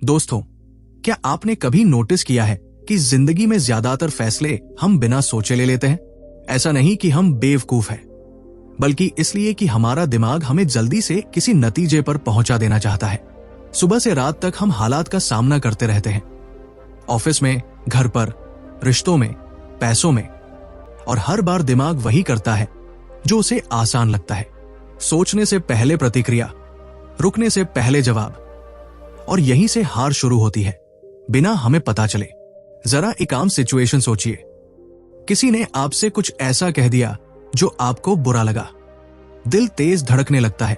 दोस्तों, क्या आपने कभी नोटिस किया है कि जिंदगी में ज्यादातर फैसले हम बिना सोचे ले लेते हैं? ऐसा नहीं कि हम बेवकूफ हैं, बल्कि इसलिए कि हमारा दिमाग हमें जल्दी से किसी नतीजे पर पहुंचा देना चाहता है। सुबह से रात तक हम हालात का सामना करते रहते हैं, ऑफिस में, घर पर, रिश्तों में, पैसों में, और हर बार दिमाग वही करता है जो उसे आसान लगता है। सोचने से पहले प्रतिक्रिया, रुकने से पहले जवाब, और यहीं से हार शुरू होती है बिना हमें पता चले। जरा एक आम सिचुएशन सोचिए। किसी ने आपसे कुछ ऐसा कह दिया जो आपको बुरा लगा। दिल तेज धड़कने लगता है,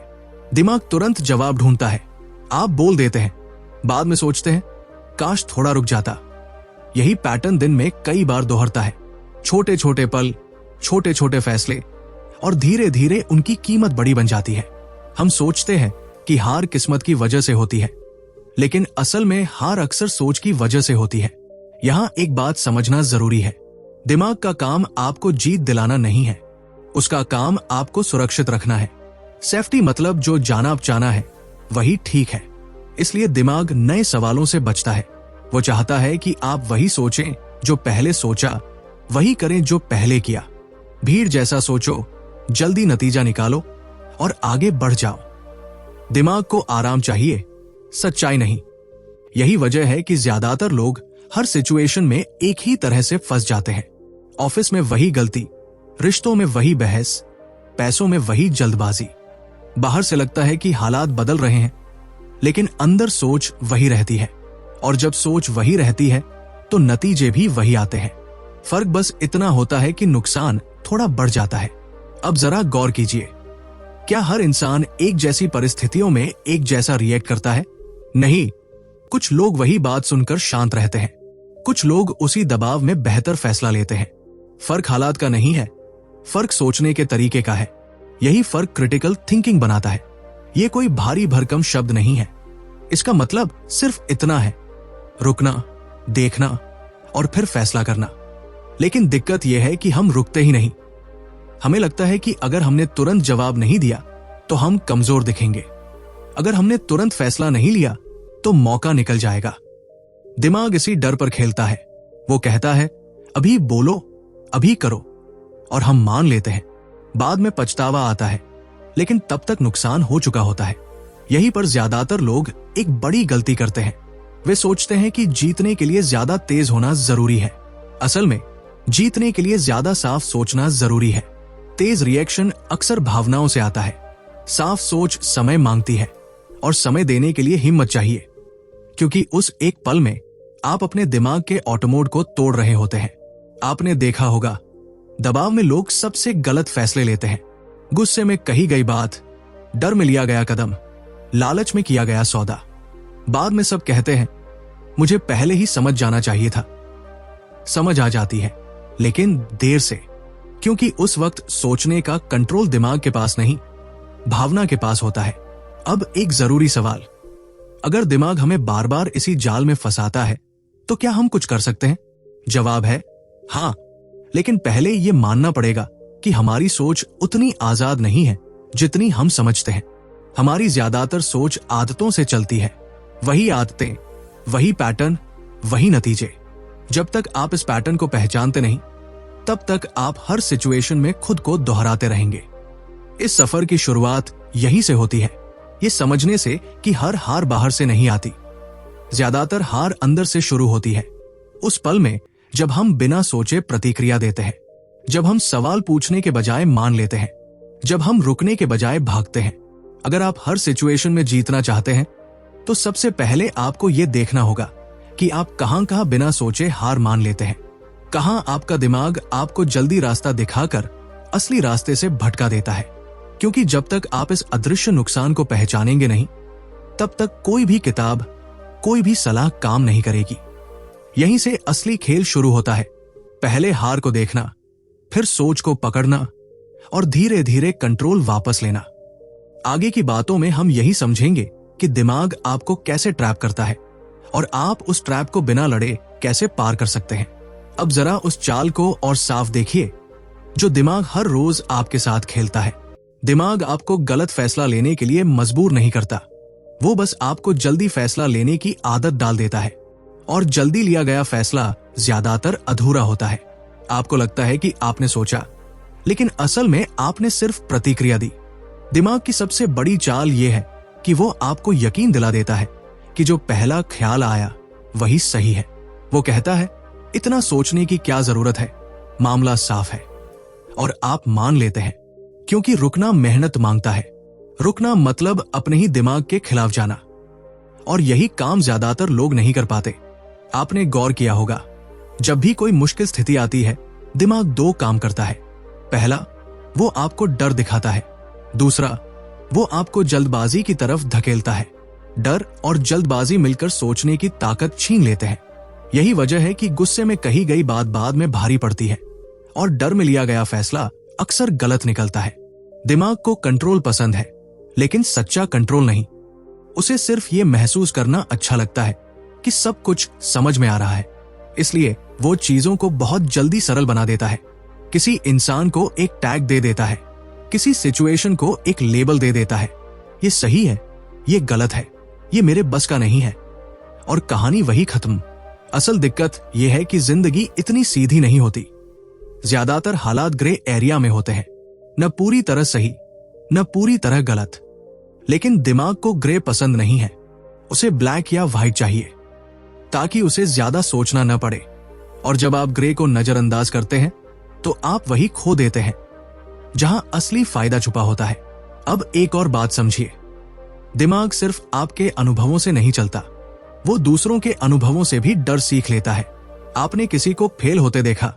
दिमाग तुरंत जवाब ढूंढता है। आप बोल देते हैं, बाद में सोचते हैं काश थोड़ा रुक जाता। यही पैटर्न दिन में कई बार दोहरता है। छोटे छोटे पल, छोटे छोटे फैसले, और धीरे धीरे उनकी कीमत बड़ी बन जाती है। हम सोचते हैं कि हार किस्मत की वजह से होती है, लेकिन असल में हार अक्सर सोच की वजह से होती है। यहां एक बात समझना जरूरी है, दिमाग का काम आपको जीत दिलाना नहीं है, उसका काम आपको सुरक्षित रखना है। सेफ्टी मतलब जो जाना बचाना है वही ठीक है। इसलिए दिमाग नए सवालों से बचता है। वो चाहता है कि आप वही सोचें जो पहले सोचा, वही करें जो पहले किया। भीड़ जैसा सोचो, जल्दी नतीजा निकालो और आगे बढ़ जाओ। दिमाग को आराम चाहिए, सच्चाई नहीं। यही वजह है कि ज्यादातर लोग हर सिचुएशन में एक ही तरह से फंस जाते हैं। ऑफिस में वही गलती, रिश्तों में वही बहस, पैसों में वही जल्दबाजी। बाहर से लगता है कि हालात बदल रहे हैं, लेकिन अंदर सोच वही रहती है। और जब सोच वही रहती है तो नतीजे भी वही आते हैं। फर्क बस इतना होता है कि नुकसान थोड़ा बढ़ जाता है। अब जरा गौर कीजिए, क्या हर इंसान एक जैसी परिस्थितियों में एक जैसा रिएक्ट करता है? नहीं। कुछ लोग वही बात सुनकर शांत रहते हैं, कुछ लोग उसी दबाव में बेहतर फैसला लेते हैं। फर्क हालात का नहीं है, फर्क सोचने के तरीके का है। यही फर्क क्रिटिकल थिंकिंग बनाता है। यह कोई भारी भरकम शब्द नहीं है। इसका मतलब सिर्फ इतना है, रुकना, देखना और फिर फैसला करना। लेकिन दिक्कत यह है कि हम रुकते ही नहीं। हमें लगता है कि अगर हमने तुरंत जवाब नहीं दिया तो हम कमजोर दिखेंगे। अगर हमने तुरंत फैसला नहीं लिया तो मौका निकल जाएगा। दिमाग इसी डर पर खेलता है। वो कहता है अभी बोलो, अभी करो, और हम मान लेते हैं। बाद में पछतावा आता है, लेकिन तब तक नुकसान हो चुका होता है। यहीं पर ज्यादातर लोग एक बड़ी गलती करते हैं। वे सोचते हैं कि जीतने के लिए ज्यादा तेज होना जरूरी है। असल में जीतने के लिए ज्यादा साफ सोचना जरूरी है। तेज रिएक्शन अक्सर भावनाओं से आता है। साफ सोच समय मांगती है, और समय देने के लिए हिम्मत चाहिए, क्योंकि उस एक पल में आप अपने दिमाग के ऑटोमोड को तोड़ रहे होते हैं। आपने देखा होगा, दबाव में लोग सबसे गलत फैसले लेते हैं। गुस्से में कही गई बात, डर में लिया गया कदम, लालच में किया गया सौदा। बाद में सब कहते हैं मुझे पहले ही समझ जाना चाहिए था। समझ आ जाती है, लेकिन देर से, क्योंकि उस वक्त सोचने का कंट्रोल दिमाग के पास नहीं, भावना के पास होता है। अब एक जरूरी सवाल, अगर दिमाग हमें बार बार इसी जाल में फंसाता है तो क्या हम कुछ कर सकते हैं? जवाब है हाँ, लेकिन पहले यह मानना पड़ेगा कि हमारी सोच उतनी आजाद नहीं है जितनी हम समझते हैं। हमारी ज्यादातर सोच आदतों से चलती है। वही आदतें, वही पैटर्न, वही नतीजे। जब तक आप इस पैटर्न को पहचानते नहीं, तब तक आप हर सिचुएशन में खुद को दोहराते रहेंगे। इस सफर की शुरुआत यहीं से होती है, ये समझने से कि हर हार बाहर से नहीं आती। ज्यादातर हार अंदर से शुरू होती है। उस पल में जब हम बिना सोचे प्रतिक्रिया देते हैं, जब हम सवाल पूछने के बजाय मान लेते हैं, जब हम रुकने के बजाय भागते हैं। अगर आप हर सिचुएशन में जीतना चाहते हैं तो सबसे पहले आपको यह देखना होगा कि आप कहां कहां बिना सोचे हार मान लेते हैं। कहां आपका दिमाग आपको जल्दी रास्ता दिखाकर असली रास्ते से भटका देता है। क्योंकि जब तक आप इस अदृश्य नुकसान को पहचानेंगे नहीं, तब तक कोई भी किताब, कोई भी सलाह काम नहीं करेगी। यहीं से असली खेल शुरू होता है। पहले हार को देखना, फिर सोच को पकड़ना, और धीरे धीरे कंट्रोल वापस लेना। आगे की बातों में हम यही समझेंगे कि दिमाग आपको कैसे ट्रैप करता है और आप उस ट्रैप को बिना लड़े कैसे पार कर सकते हैं। अब जरा उस चाल को और साफ देखिए जो दिमाग हर रोज आपके साथ खेलता है। दिमाग आपको गलत फैसला लेने के लिए मजबूर नहीं करता, वो बस आपको जल्दी फैसला लेने की आदत डाल देता है, और जल्दी लिया गया फैसला ज्यादातर अधूरा होता है। आपको लगता है कि आपने सोचा, लेकिन असल में आपने सिर्फ प्रतिक्रिया दी। दिमाग की सबसे बड़ी चाल यह है कि वो आपको यकीन दिला देता है कि जो पहला ख्याल आया वही सही है। वो कहता है, इतना सोचने की क्या जरूरत है, मामला साफ है। और आप मान लेते हैं, क्योंकि रुकना मेहनत मांगता है। रुकना मतलब अपने ही दिमाग के खिलाफ जाना, और यही काम ज्यादातर लोग नहीं कर पाते। आपने गौर किया होगा, जब भी कोई मुश्किल स्थिति आती है, दिमाग दो काम करता है। पहला, वो आपको डर दिखाता है। दूसरा, वो आपको जल्दबाजी की तरफ धकेलता है। डर और जल्दबाजी मिलकर सोचने की ताकत छीन लेते हैं। यही वजह है कि गुस्से में कही गई बात बाद में भारी पड़ती है, और डर में लिया गया फैसला अक्सर गलत निकलता है। दिमाग को कंट्रोल पसंद है, लेकिन सच्चा कंट्रोल नहीं। उसे सिर्फ ये महसूस करना अच्छा लगता है कि सब कुछ समझ में आ रहा है, इसलिए वो चीजों को बहुत जल्दी सरल बना देता है। किसी इंसान को एक टैग दे देता है, किसी सिचुएशन को एक लेबल दे देता है। ये सही है, ये गलत है, ये मेरे बस का नहीं है, और कहानी वही खत्म। असल दिक्कत यह है कि जिंदगी इतनी सीधी नहीं होती। ज्यादातर हालात ग्रे एरिया में होते हैं, न पूरी तरह सही, न पूरी तरह गलत। लेकिन दिमाग को ग्रे पसंद नहीं है, उसे ब्लैक या व्हाइट चाहिए, ताकि उसे ज्यादा सोचना न पड़े। और जब आप ग्रे को नजरअंदाज करते हैं, तो आप वही खो देते हैं जहां असली फायदा छुपा होता है। अब एक और बात समझिए, दिमाग सिर्फ आपके अनुभवों से नहीं चलता, वो दूसरों के अनुभवों से भी डर सीख लेता है। आपने किसी को फेल होते देखा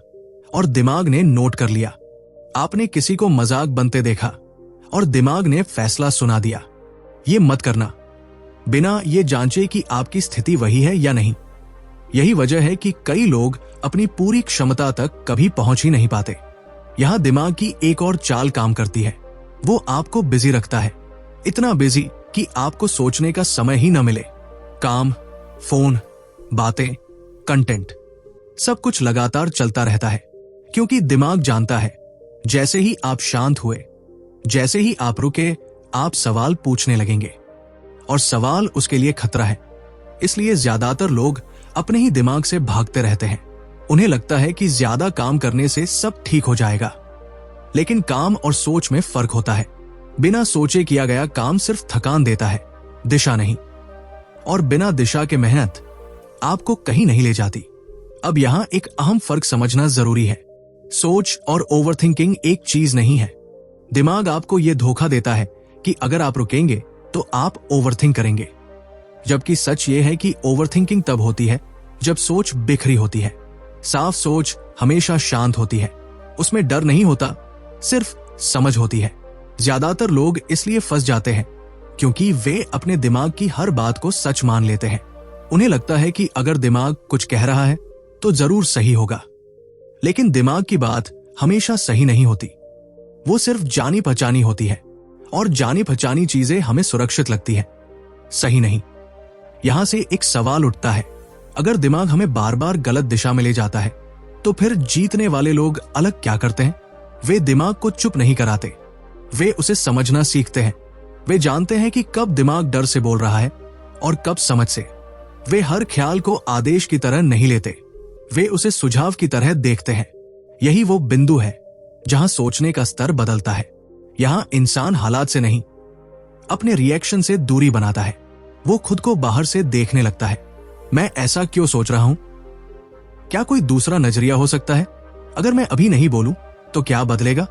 और दिमाग ने नोट कर लिया। आपने किसी को मजाक बनते देखा और दिमाग ने फैसला सुना दिया। ये मत करना, बिना ये जांचे कि आपकी स्थिति वही है या नहीं। यही वजह है कि कई लोग अपनी पूरी क्षमता तक कभी पहुंच ही नहीं पाते। यहां दिमाग की एक और चाल काम करती है। वो आपको बिजी रखता है, इतना बिजी कि आपको सोचने का समय ही न मिले। काम, फोन, बातें, कंटेंट, सब कुछ लगातार चलता रहता है, क्योंकि दिमाग जानता है जैसे ही आप शांत हुए, जैसे ही आप रुके, आप सवाल पूछने लगेंगे, और सवाल उसके लिए खतरा है। इसलिए ज्यादातर लोग अपने ही दिमाग से भागते रहते हैं। उन्हें लगता है कि ज्यादा काम करने से सब ठीक हो जाएगा, लेकिन काम और सोच में फर्क होता है। बिना सोचे किया गया काम सिर्फ थकान देता है, दिशा नहीं। और बिना दिशा के मेहनत आपको कहीं नहीं ले जाती। अब यहां एक अहम फर्क समझना जरूरी है। सोच और ओवरथिंकिंग एक चीज नहीं है। दिमाग आपको यह धोखा देता है कि अगर आप रुकेंगे तो आप ओवरथिंक करेंगे, जबकि सच यह है कि ओवरथिंकिंग तब होती है जब सोच बिखरी होती है। साफ सोच हमेशा शांत होती है, उसमें डर नहीं होता, सिर्फ समझ होती है। ज्यादातर लोग इसलिए फंस जाते हैं क्योंकि वे अपने दिमाग की हर बात को सच मान लेते हैं। उन्हें लगता है कि अगर दिमाग कुछ कह रहा है तो जरूर सही होगा, लेकिन दिमाग की बात हमेशा सही नहीं होती। वो सिर्फ जानी पहचानी होती है, और जानी पहचानी चीजें हमें सुरक्षित लगती है, सही नहीं। यहां से एक सवाल उठता है, अगर दिमाग हमें बार बार गलत दिशा में ले जाता है, तो फिर जीतने वाले लोग अलग क्या करते हैं? वे दिमाग को चुप नहीं कराते, वे उसे समझना सीखते हैं। वे जानते हैं कि कब दिमाग डर से बोल रहा है और कब समझ से। वे हर ख्याल को आदेश की तरह नहीं लेते, वे उसे सुझाव की तरह देखते हैं। यही वो बिंदु है जहां सोचने का स्तर बदलता है। यहां इंसान हालात से नहीं, अपने रिएक्शन से दूरी बनाता है। वो खुद को बाहर से देखने लगता है। मैं ऐसा क्यों सोच रहा हूं? क्या कोई दूसरा नजरिया हो सकता है? अगर मैं अभी नहीं बोलूं तो क्या बदलेगा?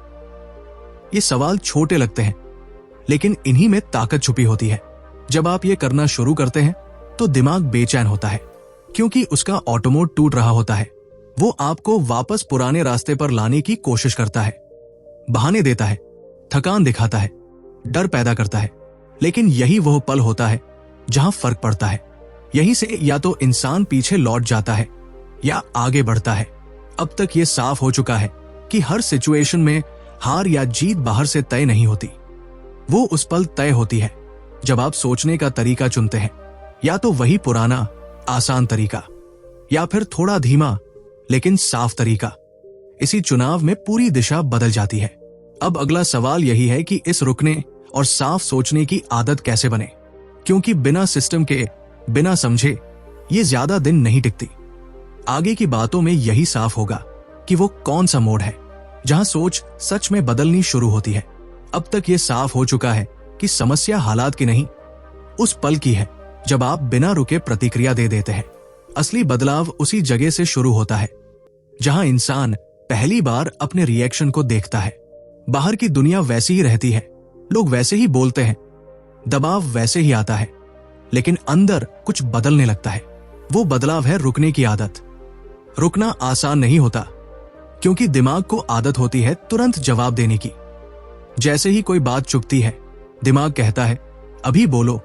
ये सवाल छोटे लगते हैं, लेकिन इन्हीं में ताकत छुपी होती है। जब आप ये करना शुरू करते हैं तो दिमाग बेचैन होता है, क्योंकि उसका ऑटोमोड टूट रहा होता है। वो आपको वापस पुराने रास्ते पर लाने की कोशिश करता है, बहाने देता है, थकान दिखाता है, डर पैदा करता है। लेकिन यही वह पल होता है जहां फर्क पड़ता है। यहीं से या तो इंसान पीछे लौट जाता है या आगे बढ़ता है। अब तक ये साफ हो चुका है कि हर सिचुएशन में हार या जीत बाहर से तय नहीं होती। वो उस पल तय होती है जब आप सोचने का तरीका चुनते हैं, या तो वही पुराना आसान तरीका, या फिर थोड़ा धीमा लेकिन साफ तरीका। इसी चुनाव में पूरी दिशा बदल जाती है। अब अगला सवाल यही है कि इस रुकने और साफ सोचने की आदत कैसे बने। क्योंकि बिना सिस्टम के, बिना समझे ये ज्यादा दिन नहीं टिकती। आगे की बातों में यही साफ होगा कि वो कौन सा मोड़ है जहां सोच सच में बदलनी शुरू होती है। अब तक ये साफ हो चुका है कि समस्या हालात की नहीं, उस पल की है जब आप बिना रुके प्रतिक्रिया दे देते हैं। असली बदलाव उसी जगह से शुरू होता है जहां इंसान पहली बार अपने रिएक्शन को देखता है। बाहर की दुनिया वैसी ही रहती है, लोग वैसे ही बोलते हैं, दबाव वैसे ही आता है, लेकिन अंदर कुछ बदलने लगता है। वो बदलाव है रुकने की आदत। रुकना आसान नहीं होता, क्योंकि दिमाग को आदत होती है तुरंत जवाब देने की। जैसे ही कोई बात चुभती है, दिमाग कहता है अभी बोलो।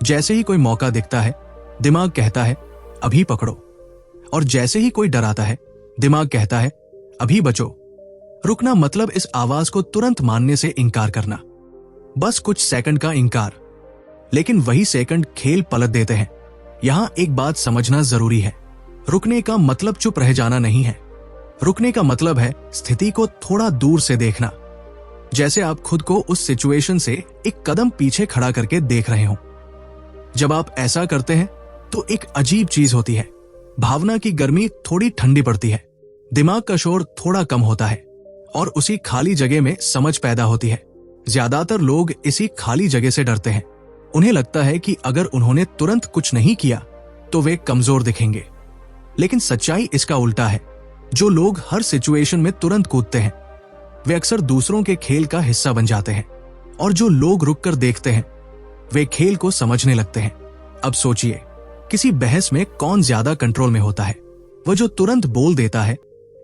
जैसे ही कोई मौका दिखता है, दिमाग कहता है अभी पकड़ो। और जैसे ही कोई डराता है, दिमाग कहता है अभी बचो। रुकना मतलब इस आवाज को तुरंत मानने से इनकार करना, बस कुछ सेकंड का इनकार। लेकिन वही सेकंड खेल पलट देते हैं। यहां एक बात समझना जरूरी है, रुकने का मतलब चुप रह जाना नहीं है। रुकने का मतलब है स्थिति को थोड़ा दूर से देखना, जैसे आप खुद को उस सिचुएशन से एक कदम पीछे खड़ा करके देख रहे हो। जब आप ऐसा करते हैं तो एक अजीब चीज होती है, भावना की गर्मी थोड़ी ठंडी पड़ती है, दिमाग का शोर थोड़ा कम होता है और उसी खाली जगह में समझ पैदा होती है। ज्यादातर लोग इसी खाली जगह से डरते हैं। उन्हें लगता है कि अगर उन्होंने तुरंत कुछ नहीं किया तो वे कमजोर दिखेंगे। लेकिन सच्चाई इसका उल्टा है। जो लोग हर सिचुएशन में तुरंत कूदते हैं, वे अक्सर दूसरों के खेल का हिस्सा बन जाते हैं। और जो लोग रुककर देखते हैं, वे खेल को समझने लगते हैं। अब सोचिए, किसी बहस में कौन ज्यादा कंट्रोल में होता है? वो जो तुरंत बोल देता है,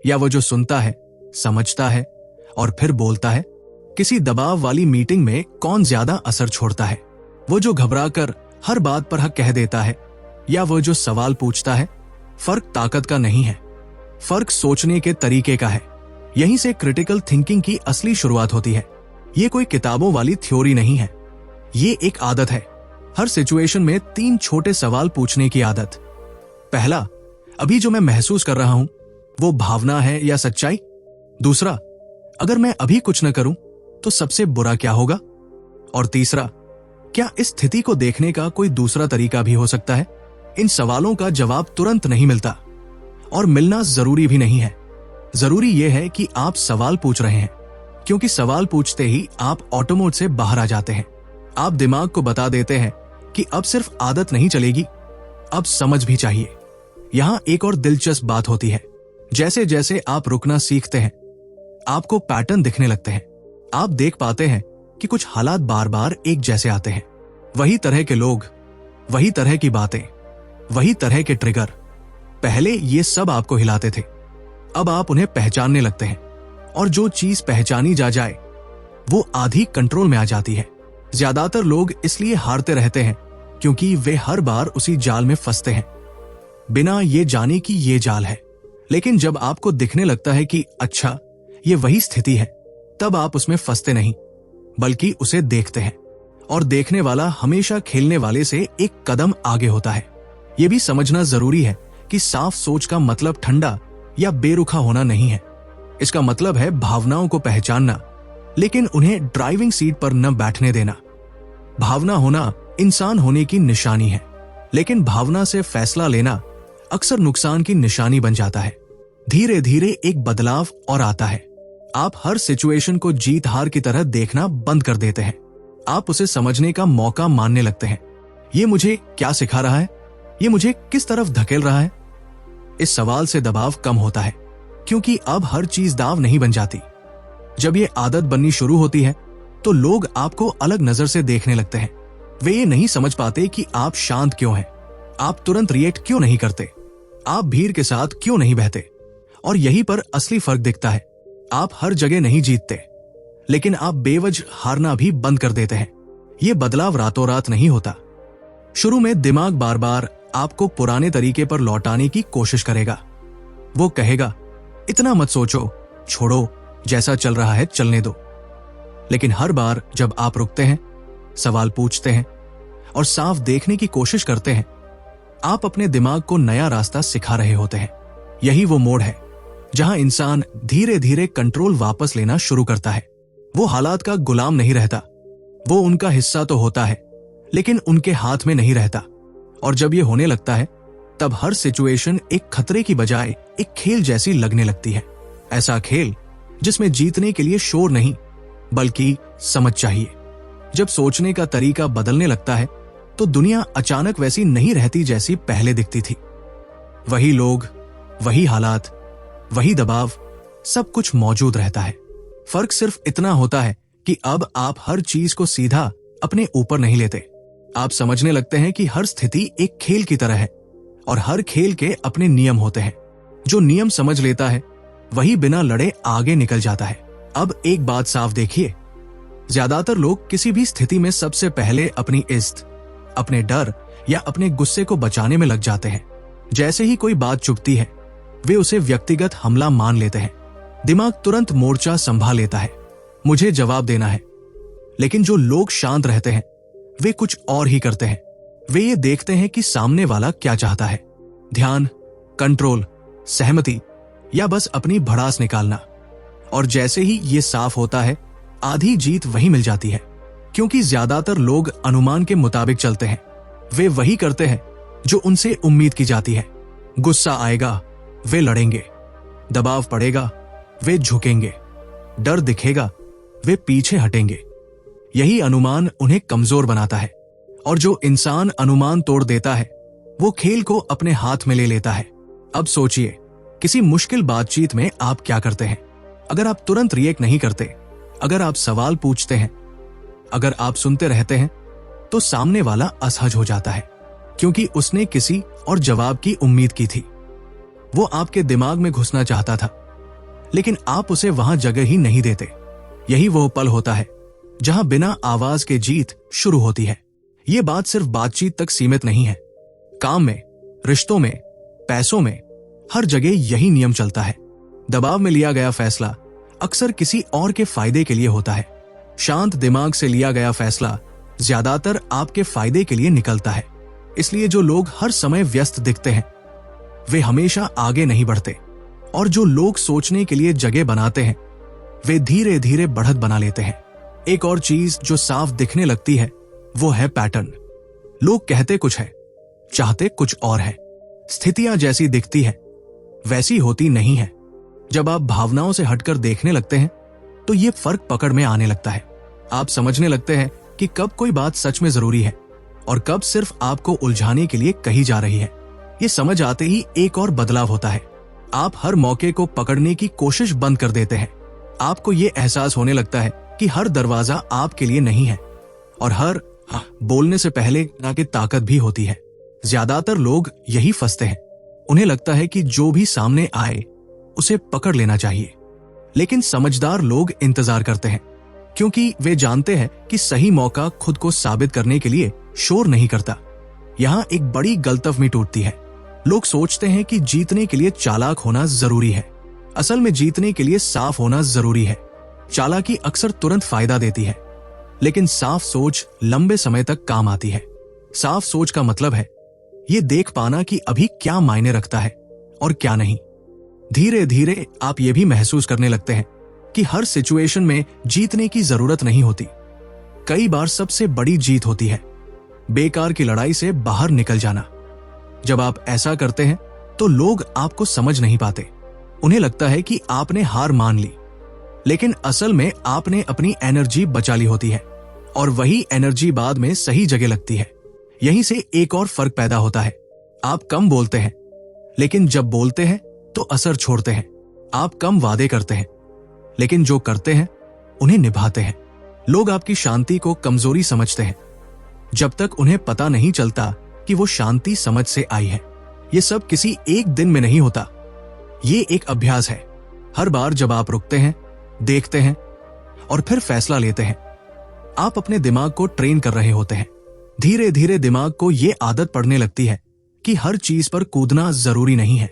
या वो जो सुनता है, समझता है और फिर बोलता है? किसी दबाव वाली मीटिंग में कौन ज्यादा असर छोड़ता है? वो जो घबराकर हर बात पर हक कह देता है, या वो जो सवाल पूछता है? फर्क ताकत का नहीं है, फर्क सोचने के तरीके का है। यहीं से क्रिटिकल थिंकिंग की असली शुरुआत होती है। ये कोई किताबों वाली थ्योरी नहीं है, ये एक आदत है। हर सिचुएशन में 3 छोटे सवाल पूछने की आदत। पहला, अभी जो मैं महसूस कर रहा हूं वो भावना है या सच्चाई? दूसरा, अगर मैं अभी कुछ न करूं तो सबसे बुरा क्या होगा? और तीसरा, क्या इस स्थिति को देखने का कोई दूसरा तरीका भी हो सकता है? इन सवालों का जवाब तुरंत नहीं मिलता, और मिलना जरूरी भी नहीं है। जरूरी यह है कि आप सवाल पूछ रहे हैं, क्योंकि सवाल पूछते ही आप ऑटो मोड से बाहर आ जाते हैं। आप दिमाग को बता देते हैं कि अब सिर्फ आदत नहीं चलेगी, अब समझ भी चाहिए। यहां एक और दिलचस्प बात होती है, जैसे जैसे आप रुकना सीखते हैं, आपको पैटर्न दिखने लगते हैं। आप देख पाते हैं कि कुछ हालात बार बार एक जैसे आते हैं। वही तरह के लोग, वही तरह की बातें, वही तरह के ट्रिगर। पहले ये सब आपको हिलाते थे, अब आप उन्हें पहचानने लगते हैं। और जो चीज पहचानी जा जाए वो आधी कंट्रोल में आ जाती है। ज्यादातर लोग इसलिए हारते रहते हैं क्योंकि वे हर बार उसी जाल में फंसते हैं, बिना ये जाने कि ये जाल है। लेकिन जब आपको दिखने लगता है कि अच्छा ये वही स्थिति है, तब आप उसमें फंसते नहीं, बल्कि उसे देखते हैं। और देखने वाला हमेशा खेलने वाले से एक कदम आगे होता है। यह भी समझना जरूरी है कि साफ सोच का मतलब ठंडा या बेरुखा होना नहीं है। इसका मतलब है भावनाओं को पहचानना, लेकिन उन्हें ड्राइविंग सीट पर न बैठने देना। भावना होना इंसान होने की निशानी है, लेकिन भावना से फैसला लेना अक्सर नुकसान की निशानी बन जाता है। धीरे धीरे एक बदलाव और आता है। आप हर सिचुएशन को जीत हार की तरह देखना बंद कर देते हैं। आप उसे समझने का मौका मानने लगते हैं। ये मुझे क्या सिखा रहा है? ये मुझे किस तरफ धकेल रहा है? इस सवाल से दबाव कम होता है, क्योंकि अब हर चीज दाव नहीं बन जाती। जब ये आदत बननी शुरू होती है तो लोग आपको अलग नजर से देखने लगते हैं। वे ये नहीं समझ पाते कि आप शांत क्यों हैं, आप तुरंत रिएक्ट क्यों नहीं करते, आप भीड़ के साथ क्यों नहीं बहते। और यहीं पर असली फर्क दिखता है। आप हर जगह नहीं जीतते, लेकिन आप बेवजह हारना भी बंद कर देते हैं। यह बदलाव रातों रात नहीं होता। शुरू में दिमाग बार बार आपको पुराने तरीके पर लौटाने की कोशिश करेगा। वो कहेगा इतना मत सोचो, छोड़ो, जैसा चल रहा है चलने दो। लेकिन हर बार जब आप रुकते हैं, सवाल पूछते हैं और साफ देखने की कोशिश करते हैं, आप अपने दिमाग को नया रास्ता सिखा रहे होते हैं। यही वो मोड़ है जहां इंसान धीरे धीरे कंट्रोल वापस लेना शुरू करता है। वो हालात का गुलाम नहीं रहता, वो उनका हिस्सा तो होता है, लेकिन उनके हाथ में नहीं रहता। और जब ये होने लगता है तब हर सिचुएशन एक खतरे की बजाय एक खेल जैसी लगने लगती है। ऐसा खेल जिसमें जीतने के लिए शोर नहीं बल्कि समझ चाहिए। जब सोचने का तरीका बदलने लगता है तो दुनिया अचानक वैसी नहीं रहती जैसी पहले दिखती थी। वही लोग, वही हालात, वही दबाव, सब कुछ मौजूद रहता है। फर्क सिर्फ इतना होता है कि अब आप हर चीज को सीधा अपने ऊपर नहीं लेते। आप समझने लगते हैं कि हर स्थिति एक खेल की तरह है और हर खेल के अपने नियम होते हैं। जो नियम समझ लेता है वही बिना लड़े आगे निकल जाता है। अब एक बात साफ देखिए, ज्यादातर लोग किसी भी स्थिति में सबसे पहले अपनी इज्जत, अपने डर या अपने गुस्से को बचाने में लग जाते हैं। जैसे ही कोई बात चुभती है वे उसे व्यक्तिगत हमला मान लेते हैं। दिमाग तुरंत मोर्चा संभाल लेता है, मुझे जवाब देना है। लेकिन जो लोग शांत रहते हैं वे कुछ और ही करते हैं। वे ये देखते हैं कि सामने वाला क्या चाहता है, ध्यान, कंट्रोल, सहमति या बस अपनी भड़ास निकालना। और जैसे ही ये साफ होता है आधी जीत वही मिल जाती है, क्योंकि ज्यादातर लोग अनुमान के मुताबिक चलते हैं। वे वही करते हैं जो उनसे उम्मीद की जाती है। गुस्सा आएगा वे लड़ेंगे, दबाव पड़ेगा वे झुकेंगे, डर दिखेगा वे पीछे हटेंगे। यही अनुमान उन्हें कमजोर बनाता है। और जो इंसान अनुमान तोड़ देता है वो खेल को अपने हाथ में ले लेता है। अब सोचिए, किसी मुश्किल बातचीत में आप क्या करते हैं? अगर आप तुरंत रिएक्ट नहीं करते, अगर आप सवाल पूछते हैं, अगर आप सुनते रहते हैं, तो सामने वाला असहज हो जाता है, क्योंकि उसने किसी और जवाब की उम्मीद की थी। वो आपके दिमाग में घुसना चाहता था, लेकिन आप उसे वहां जगह ही नहीं देते। यही वो पल होता है जहां बिना आवाज के जीत शुरू होती है। ये बात सिर्फ बातचीत तक सीमित नहीं है। काम में, रिश्तों में, पैसों में, हर जगह यही नियम चलता है। दबाव में लिया गया फैसला अक्सर किसी और के फायदे के लिए होता है। शांत दिमाग से लिया गया फैसला ज्यादातर आपके फायदे के लिए निकलता है। इसलिए जो लोग हर समय व्यस्त दिखते हैं वे हमेशा आगे नहीं बढ़ते, और जो लोग सोचने के लिए जगह बनाते हैं वे धीरे धीरे बढ़त बना लेते हैं। एक और चीज जो साफ दिखने लगती है वो है पैटर्न। लोग कहते कुछ है, चाहते कुछ और है। स्थितियां जैसी दिखती है वैसी होती नहीं है। जब आप भावनाओं से हटकर देखने लगते हैं तो ये फर्क पकड़ में आने लगता है। आप समझने लगते हैं कि कब कोई बात सच में जरूरी है और कब सिर्फ आपको उलझाने के लिए कही जा रही है। ये समझ आते ही एक और बदलाव होता है। आप हर मौके को पकड़ने की कोशिश बंद कर देते हैं। आपको ये एहसास होने लगता है कि हर दरवाजा आपके लिए नहीं है और हर बोलने से पहले ना की ताकत भी होती है। ज्यादातर लोग यही फंसते हैं। उन्हें लगता है कि जो भी सामने आए उसे पकड़ लेना चाहिए, लेकिन समझदार लोग इंतजार करते हैं, क्योंकि वे जानते हैं कि सही मौका खुद को साबित करने के लिए शोर नहीं करता। यहाँ एक बड़ी गलतफहमी टूटती है। लोग सोचते हैं कि जीतने के लिए चालाक होना जरूरी है। असल में जीतने के लिए साफ होना जरूरी है। चालाकी अक्सर तुरंत फायदा देती है, लेकिन साफ सोच लंबे समय तक काम आती है। साफ सोच का मतलब है ये देख पाना कि अभी क्या मायने रखता है और क्या नहीं। धीरे धीरे आप ये भी महसूस करने लगते हैं कि हर सिचुएशन में जीतने की जरूरत नहीं होती। कई बार सबसे बड़ी जीत होती है बेकार की लड़ाई से बाहर निकल जाना। जब आप ऐसा करते हैं तो लोग आपको समझ नहीं पाते। उन्हें लगता है कि आपने हार मान ली, लेकिन असल में आपने अपनी एनर्जी बचा ली होती है, और वही एनर्जी बाद में सही जगह लगती है। यहीं से एक और फर्क पैदा होता है। आप कम बोलते हैं, लेकिन जब बोलते हैं तो असर छोड़ते हैं। आप कम वादे करते हैं, लेकिन जो करते हैं उन्हें निभाते हैं। लोग आपकी शांति को कमजोरी समझते हैं जब तक उन्हें पता नहीं चलता कि वो शांति समझ से आई है। ये सब किसी एक दिन में नहीं होता। ये एक अभ्यास है। हर बार जब आप रुकते हैं, देखते हैं और फिर फैसला लेते हैं, आप अपने दिमाग को ट्रेन कर रहे होते हैं। धीरे धीरे दिमाग को ये आदत पड़ने लगती है कि हर चीज पर कूदना जरूरी नहीं है,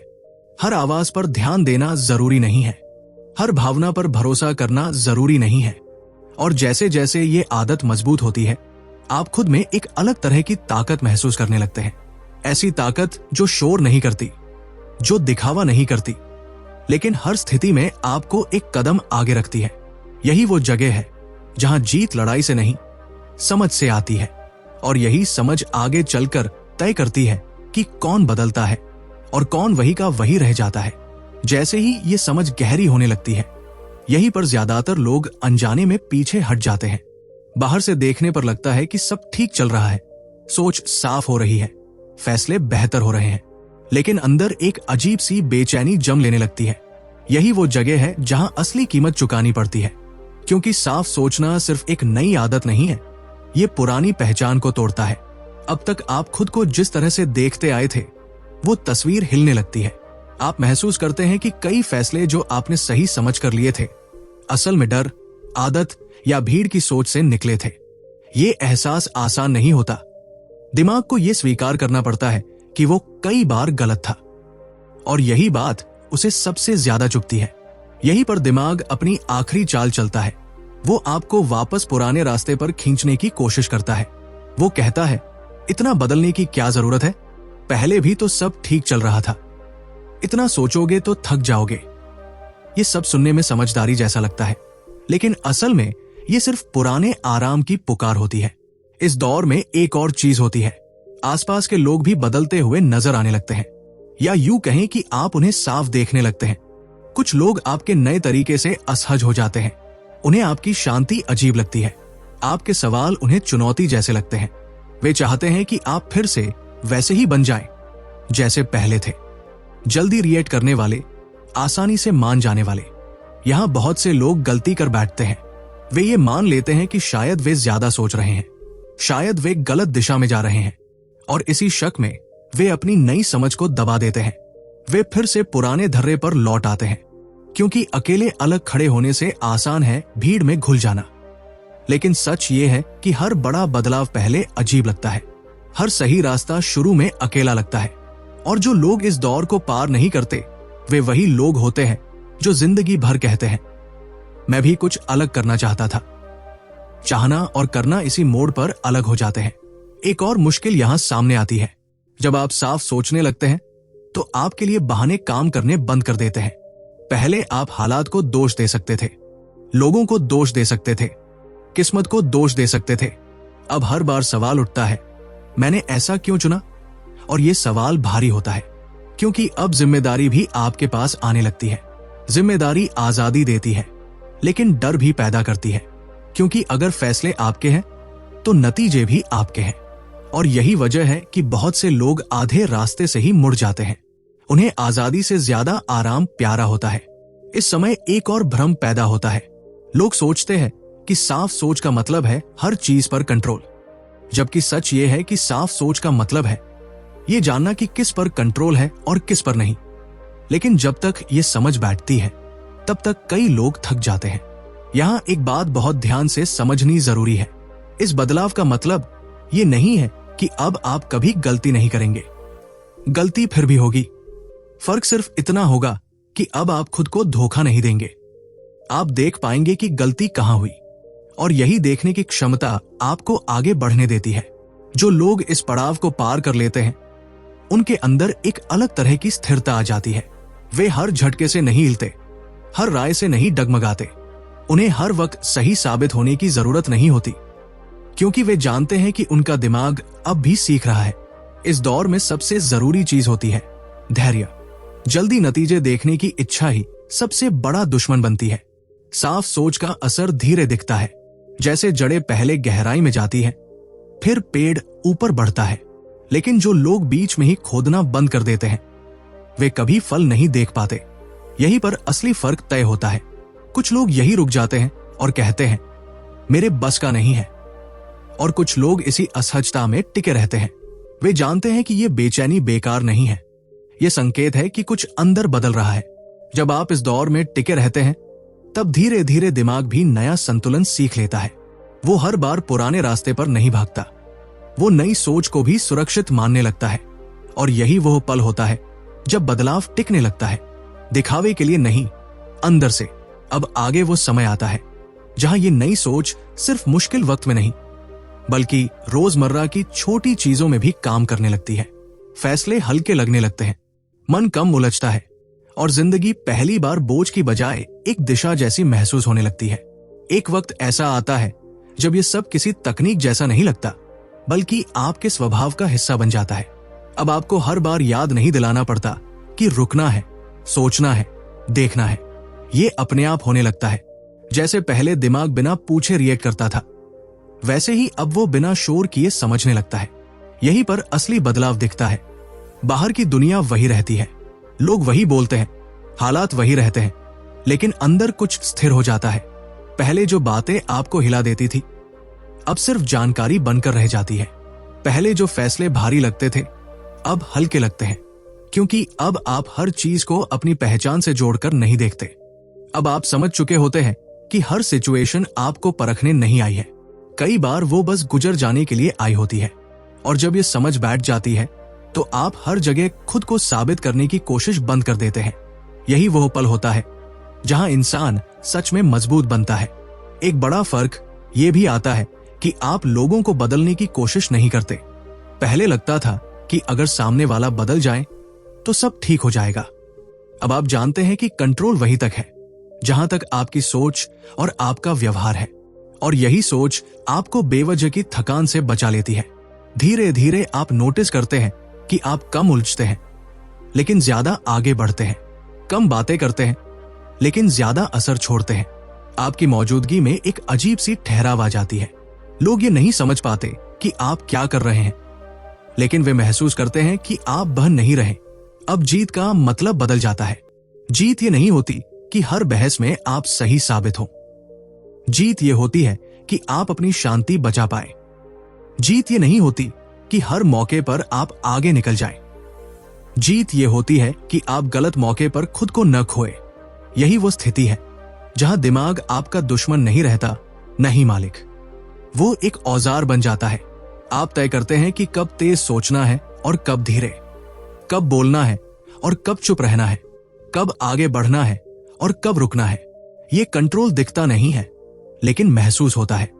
हर आवाज पर ध्यान देना जरूरी नहीं है, हर भावना पर भरोसा करना जरूरी नहीं है। और जैसे जैसे ये आदत मजबूत होती है, आप खुद में एक अलग तरह की ताकत महसूस करने लगते हैं। ऐसी ताकत जो शोर नहीं करती, जो दिखावा नहीं करती, लेकिन हर स्थिति में आपको एक कदम आगे रखती है। यही वो जगह है जहां जीत लड़ाई से नहीं, समझ से आती है। और यही समझ आगे चलकर तय करती है कि कौन बदलता है और कौन वही का वही रह जाता है। जैसे ही ये समझ गहरी होने लगती है, यहीं पर ज्यादातर लोग अनजाने में पीछे हट जाते हैं। बाहर से देखने पर लगता है कि सब ठीक चल रहा है, सोच साफ हो रही है, फैसले बेहतर हो रहे हैं, लेकिन अंदर एक अजीब सी बेचैनी जम लेने लगती है। यही वो जगह है जहां असली कीमत चुकानी पड़ती है, क्योंकि साफ सोचना सिर्फ एक नई आदत नहीं है, ये पुरानी पहचान को तोड़ता है। अब तक आप खुद को जिस तरह से देखते आए थे, वो तस्वीर हिलने लगती है। आप महसूस करते हैं कि कई फैसले जो आपने सही समझ कर लिए थे, असल में डर, आदत या भीड़ की सोच से निकले थे। ये एहसास आसान नहीं होता। दिमाग को यह स्वीकार करना पड़ता है कि वो कई बार गलत था, और यही बात उसे सबसे ज्यादा चुभती है। यहीं पर दिमाग अपनी आखिरी चाल चलता है। वो आपको वापस पुराने रास्ते पर खींचने की कोशिश करता है। वो कहता है, इतना बदलने की क्या जरूरत है, पहले भी तो सब ठीक चल रहा था, इतना सोचोगे तो थक जाओगे। ये सब सुनने में समझदारी जैसा लगता है, लेकिन असल में ये सिर्फ पुराने आराम की पुकार होती है। इस दौर में एक और चीज होती है, आसपास के लोग भी बदलते हुए नजर आने लगते हैं, या यूं कहें कि आप उन्हें साफ देखने लगते हैं। कुछ लोग आपके नए तरीके से असहज हो जाते हैं, उन्हें आपकी शांति अजीब लगती है, आपके सवाल उन्हें चुनौती जैसे लगते हैं। वे चाहते हैं कि आप फिर से वैसे ही बन जाएं जैसे पहले थे, जल्दी रिएक्ट करने वाले, आसानी से मान जाने वाले। यहां बहुत से लोग गलती कर बैठते हैं। वे ये मान लेते हैं कि शायद वे ज्यादा सोच रहे हैं, शायद वे गलत दिशा में जा रहे हैं, और इसी शक में वे अपनी नई समझ को दबा देते हैं। वे फिर से पुराने धर्रे पर लौट आते हैं, क्योंकि अकेले अलग खड़े होने से आसान है भीड़ में घुल जाना। लेकिन सच ये है कि हर बड़ा बदलाव पहले अजीब लगता है, हर सही रास्ता शुरू में अकेला लगता है, और जो लोग इस दौर को पार नहीं करते, वे वही लोग होते हैं जो जिंदगी भर कहते हैं, मैं भी कुछ अलग करना चाहता था। चाहना और करना इसी मोड़ पर अलग हो जाते हैं। एक और मुश्किल यहां सामने आती है। जब आप साफ सोचने लगते हैं, तो आपके लिए बहाने काम करने बंद कर देते हैं। पहले आप हालात को दोष दे सकते थे, लोगों को दोष दे सकते थे, किस्मत को दोष दे सकते थे। अब हर बार सवाल उठता है, मैंने ऐसा क्यों चुना? और यह सवाल भारी होता है, क्योंकि अब जिम्मेदारी भी आपके पास आने लगती है। जिम्मेदारी आजादी देती है, लेकिन डर भी पैदा करती है, क्योंकि अगर फैसले आपके हैं, तो नतीजे भी आपके हैं। और यही वजह है कि बहुत से लोग आधे रास्ते से ही मुड़ जाते हैं। उन्हें आजादी से ज्यादा आराम प्यारा होता है। इस समय एक और भ्रम पैदा होता है। लोग सोचते हैं कि साफ सोच का मतलब है हर चीज पर कंट्रोल, जबकि सच ये है कि साफ सोच का मतलब है ये जानना कि किस पर कंट्रोल है और किस पर नहीं। लेकिन जब तक ये समझ बैठती है, तब तक कई लोग थक जाते हैं। यहां एक बात बहुत ध्यान से समझनी जरूरी है। इस बदलाव का मतलब ये नहीं है कि अब आप कभी गलती नहीं करेंगे। गलती फिर भी होगी। फर्क सिर्फ इतना होगा कि अब आप खुद को धोखा नहीं देंगे। आप देख पाएंगे कि गलती कहां हुई, और यही देखने की क्षमता आपको आगे बढ़ने देती है। जो लोग इस पड़ाव को पार कर लेते हैं, उनके अंदर एक अलग तरह की स्थिरता आ जाती है। वे हर झटके से नहीं हिलते, हर राय से नहीं डगमगाते। उन्हें हर वक्त सही साबित होने की जरूरत नहीं होती, क्योंकि वे जानते हैं कि उनका दिमाग अब भी सीख रहा है। इस दौर में सबसे जरूरी चीज होती है धैर्य। जल्दी नतीजे देखने की इच्छा ही सबसे बड़ा दुश्मन बनती है। साफ सोच का असर धीरे दिखता है, जैसे जड़ें पहले गहराई में जाती है, फिर पेड़ ऊपर बढ़ता है। लेकिन जो लोग बीच में ही खोदना बंद कर देते हैं, वे कभी फल नहीं देख पाते। यहीं पर असली फर्क तय होता है। कुछ लोग यही रुक जाते हैं और कहते हैं, मेरे बस का नहीं है, और कुछ लोग इसी असहजता में टिके रहते हैं। वे जानते हैं कि ये बेचैनी बेकार नहीं है, ये संकेत है कि कुछ अंदर बदल रहा है। जब आप इस दौर में टिके रहते हैं, तब धीरे धीरे दिमाग भी नया संतुलन सीख लेता है। वो हर बार पुराने रास्ते पर नहीं भागता, वो नई सोच को भी सुरक्षित मानने लगता है। और यही वह पल होता है जब बदलाव टिकने लगता है, दिखावे के लिए नहीं, अंदर से। अब आगे वो समय आता है जहां ये नई सोच सिर्फ मुश्किल वक्त में नहीं, बल्कि रोजमर्रा की छोटी चीजों में भी काम करने लगती है। फैसले हल्के लगने लगते हैं, मन कम उलझता है, और जिंदगी पहली बार बोझ की बजाय एक दिशा जैसी महसूस होने लगती है। एक वक्त ऐसा आता है जब ये सब किसी तकनीक जैसा नहीं लगता, बल्कि आपके स्वभाव का हिस्सा बन जाता है। अब आपको हर बार याद नहीं दिलाना पड़ता कि रुकना है, सोचना है, देखना है। ये अपने आप होने लगता है। जैसे पहले दिमाग बिना पूछे रिएक्ट करता था, वैसे ही अब वो बिना शोर किए समझने लगता है। यहीं पर असली बदलाव दिखता है। बाहर की दुनिया वही रहती है, लोग वही बोलते हैं, हालात वही रहते हैं, लेकिन अंदर कुछ स्थिर हो जाता है। पहले जो बातें आपको हिला देती थी, अब सिर्फ जानकारी बनकर रह जाती है। पहले जो फैसले भारी लगते थे, अब हल्के लगते हैं, क्योंकि अब आप हर चीज को अपनी पहचान से जोड़कर नहीं देखते। अब आप समझ चुके होते हैं कि हर सिचुएशन आपको परखने नहीं आई है, कई बार वो बस गुजर जाने के लिए आई होती है। और जब ये समझ बैठ जाती है तो आप हर जगह खुद को साबित करने की कोशिश बंद कर देते हैं। यही वो पल होता है जहां इंसान सच में मजबूत बनता है। एक बड़ा फर्क ये भी आता है कि आप लोगों को बदलने की कोशिश नहीं करते। पहले लगता था कि अगर सामने वाला बदल जाए तो सब ठीक हो जाएगा। अब आप जानते हैं कि कंट्रोल वहीं तक है जहां तक आपकी सोच और आपका व्यवहार है, और यही सोच आपको बेवजह की थकान से बचा लेती है। धीरे धीरे आप नोटिस करते हैं कि आप कम उलझते हैं लेकिन ज्यादा आगे बढ़ते हैं, कम बातें करते हैं लेकिन ज्यादा असर छोड़ते हैं। आपकी मौजूदगी में एक अजीब सी ठहराव आ जाती है। लोग ये नहीं समझ पाते कि आप क्या कर रहे हैं, लेकिन वे महसूस करते हैं कि आप बह नहीं रहे। अब जीत का मतलब बदल जाता है। जीत ये नहीं होती कि हर बहस में आप सही साबित हो। जीत ये होती है कि आप अपनी शांति बचा पाए। जीत ये नहीं होती कि हर मौके पर आप आगे निकल जाएं। जीत ये होती है कि आप गलत मौके पर खुद को न खोए। यही वो स्थिति है जहां दिमाग आपका दुश्मन नहीं रहता, नहीं मालिक। वो एक औजार बन जाता है। आप तय करते हैं कि कब तेज सोचना है और कब धीरे, कब बोलना है और कब चुप रहना है, कब आगे बढ़ना है और कब रुकना है। ये कंट्रोल दिखता नहीं है लेकिन महसूस होता है।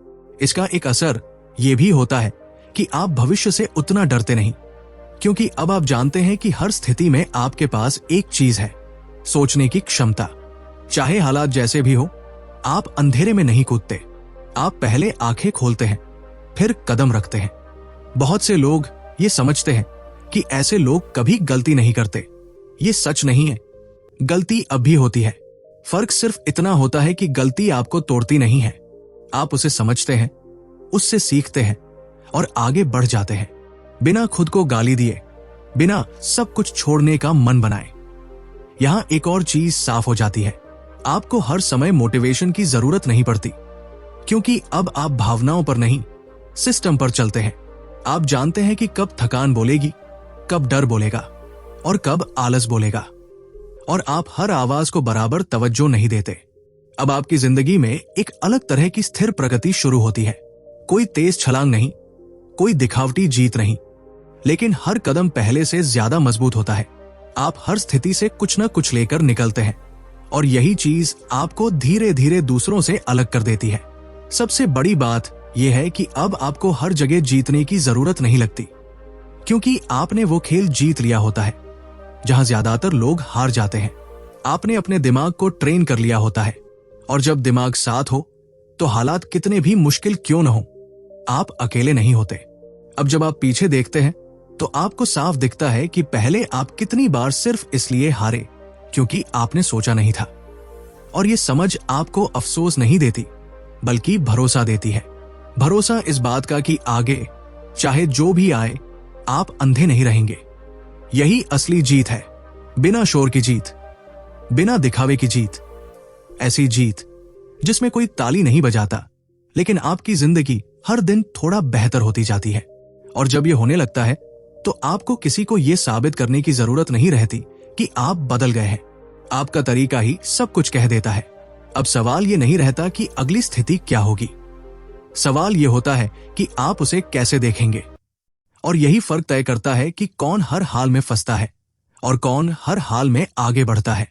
इसका एक असर ये भी होता है कि आप भविष्य से उतना डरते नहीं, क्योंकि अब आप जानते हैं कि हर स्थिति में आपके पास एक चीज है, सोचने की क्षमता। चाहे हालात जैसे भी हो, आप अंधेरे में नहीं कूदते। आप पहले आंखें खोलते हैं, फिर कदम रखते हैं। बहुत से लोग ये समझते हैं कि ऐसे लोग कभी गलती नहीं करते। ये सच नहीं है। गलती अब भी होती है। फर्क सिर्फ इतना होता है कि गलती आपको तोड़ती नहीं है। आप उसे समझते हैं, उससे सीखते हैं और आगे बढ़ जाते हैं, बिना खुद को गाली दिए, बिना सब कुछ छोड़ने का मन बनाए। यहां एक और चीज साफ हो जाती है। आपको हर समय मोटिवेशन की जरूरत नहीं पड़ती, क्योंकि अब आप भावनाओं पर नहीं, सिस्टम पर चलते हैं। आप जानते हैं कि कब थकान बोलेगी, कब डर बोलेगा और कब आलस बोलेगा, और आप हर आवाज को बराबर तवज्जो नहीं देते। अब आपकी जिंदगी में एक अलग तरह की स्थिर प्रगति शुरू होती है। कोई तेज छलांग नहीं, कोई दिखावटी जीत नहीं, लेकिन हर कदम पहले से ज्यादा मजबूत होता है। आप हर स्थिति से कुछ न कुछ लेकर निकलते हैं, और यही चीज आपको धीरे धीरे दूसरों से अलग कर देती है। सबसे बड़ी बात यह है कि अब आपको हर जगह जीतने की जरूरत नहीं लगती, क्योंकि आपने वो खेल जीत लिया होता है जहां ज्यादातर लोग हार जाते हैं। आपने अपने दिमाग को ट्रेन कर लिया होता है, और जब दिमाग साथ हो तो हालात कितने भी मुश्किल क्यों न हो, आप अकेले नहीं होते। अब जब आप पीछे देखते हैं तो आपको साफ दिखता है कि पहले आप कितनी बार सिर्फ इसलिए हारे क्योंकि आपने सोचा नहीं था। और ये समझ आपको अफसोस नहीं देती, बल्कि भरोसा देती है। भरोसा इस बात का कि आगे चाहे जो भी आए, आप अंधे नहीं रहेंगे। यही असली जीत है। बिना शोर की जीत, बिना दिखावे की जीत। ऐसी जीत जिसमें कोई ताली नहीं बजाता, लेकिन आपकी जिंदगी हर दिन थोड़ा बेहतर होती जाती है। और जब ये होने लगता है तो आपको किसी को यह साबित करने की जरूरत नहीं रहती कि आप बदल गए हैं। आपका तरीका ही सब कुछ कह देता है। अब सवाल ये नहीं रहता कि अगली स्थिति क्या होगी, सवाल ये होता है कि आप उसे कैसे देखेंगे। और यही फर्क तय करता है कि कौन हर हाल में फंसता है और कौन हर हाल में आगे बढ़ता है।